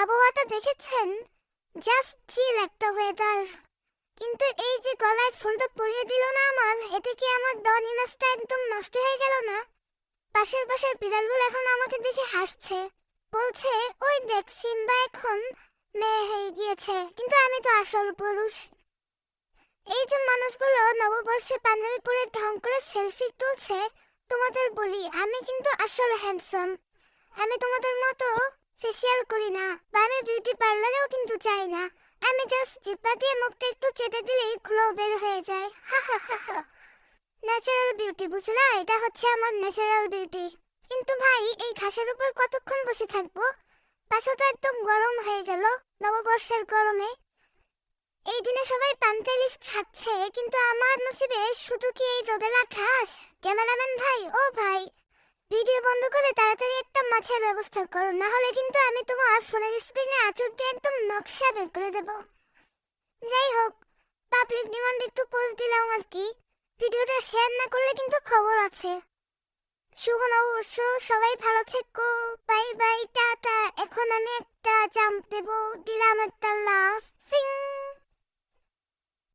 আবহাওয়াটা দেখেছেন? Just chill একটা ওয়েদার। কিন্তু এই যে গলায় ফুলটা পরিয়ে দিল না আমার, এতে কি আমার ডন ইমেজটা একদম নষ্ট হয়ে গেল না? পাশের পাশের বিড়ালগুলো এখন আমাকে দেখে হাসছে, বলছে ওই দেখ সিম্বা এখন মেয়ে হয়ে গিয়েছে, কিন্তু আমি তো আসল পুরুষ। এই যে মানুষগুলো নববর্ষে পাঞ্জাবি পরে ঢং করে সেলফি তুলছে, তোমাদের বলি আমি কিন্তু আসল হ্যান্ডসাম। আমি তোমাদের মতো ফেসিয়াল করি না, বা আমি বিউটি পার্লারেও কিন্তু যাই না। আমি জাস্ট জিহ্বা দিয়ে মুখটা একটু চেটে দিলেই গ্লো বের হয়ে যায়। হা হা হা হা। ন্যাচারাল বিউটি, বুঝলা? এটা হচ্ছে আমার ন্যাচারাল বিউটি। কিন্তু ভাই, এই ঘাসের উপর কতক্ষণ বসে থাকবো? পাশে তো একদম গরম হয়ে গেল নববর্ষের গরমে। এই দিনে সবাই পান্তা ইলিশ খাচ্ছে, কিন্তু আমার নসিবে শুধু কি এই রোদেলা ঘাস? ক্যামেরাম্যান ভাই, ও ভাই, ভিডিও বন্ধ করে তাড়াতাড়ি একটা মাছের ব্যবস্থা করো, না হলে কিন্তু আমি তোমার ফোনের স্ক্রিনে আঁচড় দিয়ে একদম নকশা বের করে দেব। যাই হোক, পাবলিক ডিমান্ড একটু পোস্ট দিলাম আর কি। ভিডিওটা শেয়ার না করলে কিন্তু খবর আছে। শুভ নববর্ষ, সবাই ভালো থেকো। Bye bye, tata. এখন আমি একটা জাম্প দেব, দিলাম একটা লাফ।